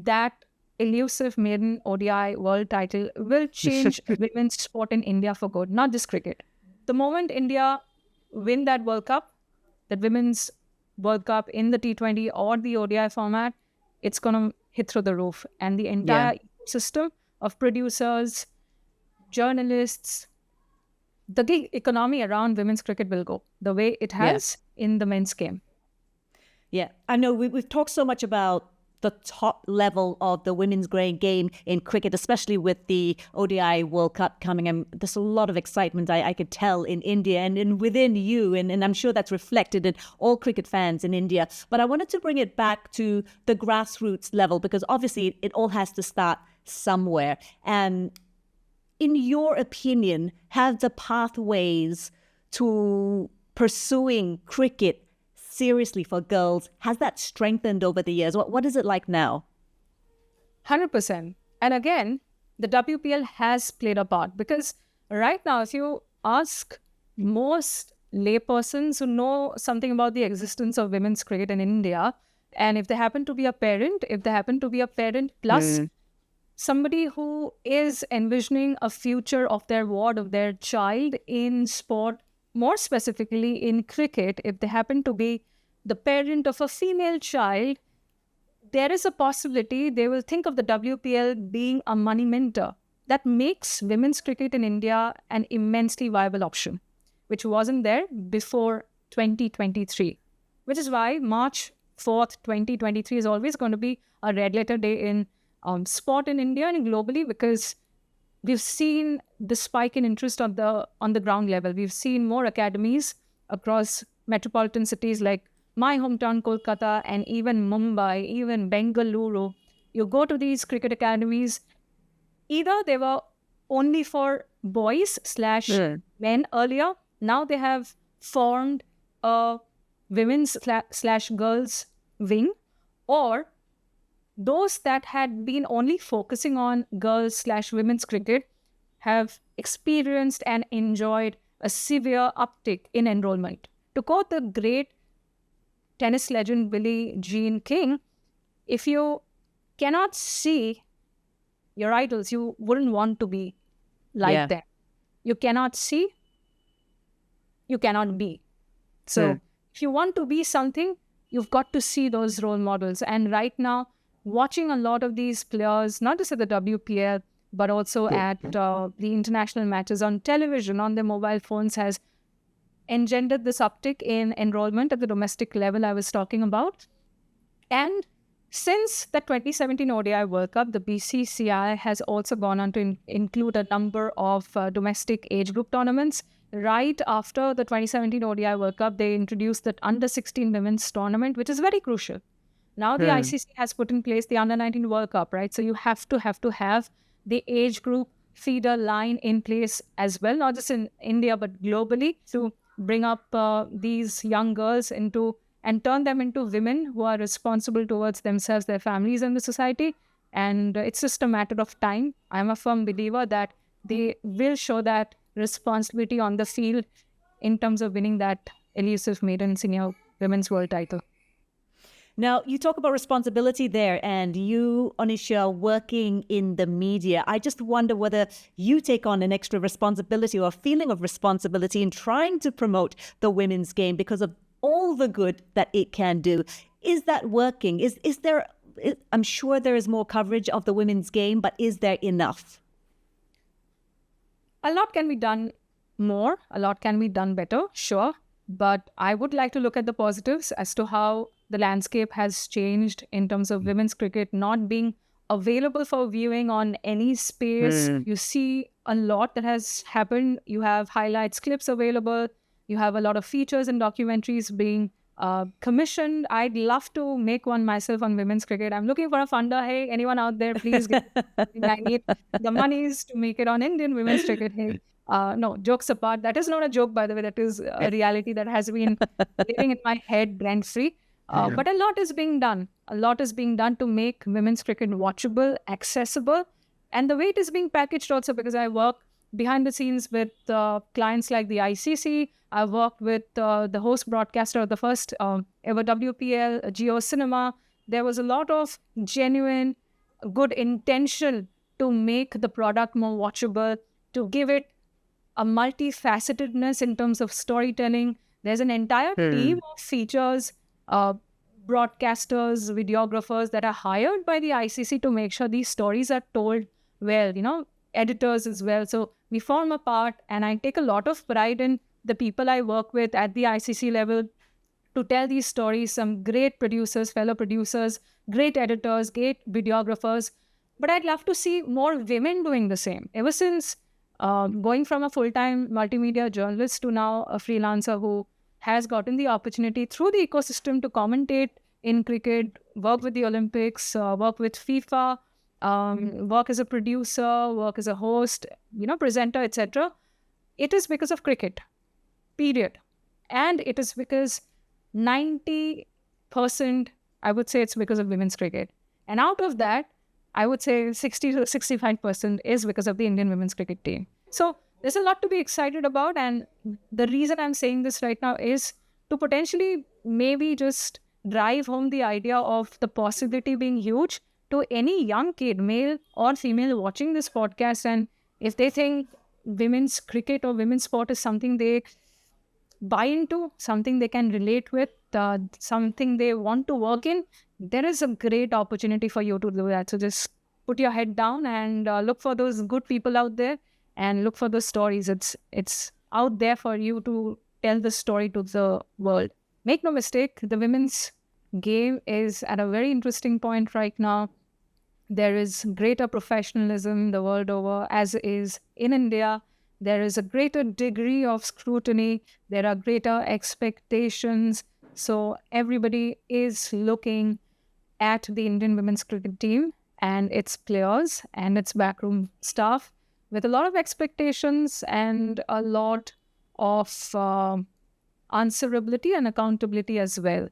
that elusive maiden ODI world title will change women's sport in India for good, not just cricket. The moment India win that World Cup, that women's World Cup in the T20 or the ODI format, it's going to hit through the roof. And the entire ecosystem of producers, journalists, the gig economy around women's cricket will go the way it has in the men's game. Yeah, I know we've talked so much about the top level of the women's game in cricket, especially with the ODI World Cup coming. And there's a lot of excitement I could tell in India and within you. And I'm sure that's reflected in all cricket fans in India. But I wanted to bring it back to the grassroots level, because obviously it all has to start somewhere. And in your opinion, have the pathways to pursuing cricket seriously for girls, has that strengthened over the years? What is it like now? 100%. And again, the WPL has played a part, because right now, if you ask most laypersons who know something about the existence of women's cricket in India, and if they happen to be a parent, plus somebody who is envisioning a future of their ward, of their child in sport, more specifically in cricket, if they happen to be the parent of a female child, there is a possibility they will think of the WPL being a money mentor. That makes women's cricket in India an immensely viable option, which wasn't there before 2023. Which is why March 4th, 2023 is always going to be a red letter day in sport in India and globally, because we've seen the spike in interest on the ground level. We've seen more academies across metropolitan cities like my hometown, Kolkata, and even Mumbai, even Bengaluru. You go to these cricket academies, either they were only for boys / men earlier. Now they have formed a women's / girls wing, or those that had been only focusing on girls / women's cricket have experienced and enjoyed a severe uptick in enrollment. To quote the great tennis legend Billie Jean King, if you cannot see your idols, you wouldn't want to be like them. You cannot see, you cannot be. So if you want to be something, you've got to see those role models. And right now, watching a lot of these players, not just at the WPL, but also at the international matches on television, on their mobile phones, has engendered this uptick in enrollment at the domestic level I was talking about. And since the 2017 ODI World Cup, the BCCI has also gone on to include a number of domestic age group tournaments. Right after the 2017 ODI World Cup, they introduced the Under-16 Women's Tournament, which is very crucial. Now the ICC has put in place the Under-19 World Cup, right? So you have to have the age group feeder line in place as well, not just in India, but globally, to bring up these young girls into and turn them into women who are responsible towards themselves, their families, and the society. And it's just a matter of time. I'm a firm believer that they will show that responsibility on the field in terms of winning that elusive maiden senior women's world title. Now, you talk about responsibility there, and you, Annesha, working in the media. I just wonder whether you take on an extra responsibility or a feeling of responsibility in trying to promote the women's game because of all the good that it can do. Is that working? Is there, I'm sure there is more coverage of the women's game, but is there enough? A lot can be done more. A lot can be done better, sure. But I would like to look at the positives as to how the landscape has changed in terms of women's cricket not being available for viewing on any space. You see a lot that has happened. You have highlights, clips available. You have a lot of features and documentaries being commissioned. I'd love to make one myself on women's cricket. I'm looking for a funder. Hey, anyone out there, please get I need the monies to make it on Indian women's cricket. Hey, no, jokes apart. That is not a joke, by the way. That is a reality that has been living in my head rent-free. But a lot is being done. A lot is being done to make women's cricket watchable, accessible. And the way it is being packaged also, because I work behind the scenes with clients like the ICC. I've worked with the host broadcaster of the first ever WPL, Geo Cinema. There was a lot of genuine good intention to make the product more watchable, to give it a multifacetedness in terms of storytelling. There's an entire team of features, uh, broadcasters, videographers that are hired by the ICC to make sure these stories are told well, editors as well. So we form a part, and I take a lot of pride in the people I work with at the ICC level to tell these stories. Some great producers, fellow producers, great editors, great videographers. But I'd love to see more women doing the same. Ever since going from a full-time multimedia journalist to now a freelancer who has gotten the opportunity through the ecosystem to commentate in cricket, work with the Olympics, work with FIFA, work as a producer, work as a host, presenter, etc. It is because of cricket, period. And it is because 90%, I would say it's because of women's cricket. And out of that, I would say 60 to 65% is because of the Indian women's cricket team. So there's a lot to be excited about. And the reason I'm saying this right now is to potentially maybe just drive home the idea of the possibility being huge to any young kid, male or female, watching this podcast. And if they think women's cricket or women's sport is something they buy into, something they can relate with, something they want to work in, there is a great opportunity for you to do that. So just put your head down and look for those good people out there and look for those stories. It's out there for you to tell the story to the world. Make no mistake, the women's game is at a very interesting point right now. There is greater professionalism the world over, as is in India. There is a greater degree of scrutiny. There are greater expectations. So everybody is looking at the Indian women's cricket team and its players and its backroom staff with a lot of expectations and a lot of answerability and accountability as well.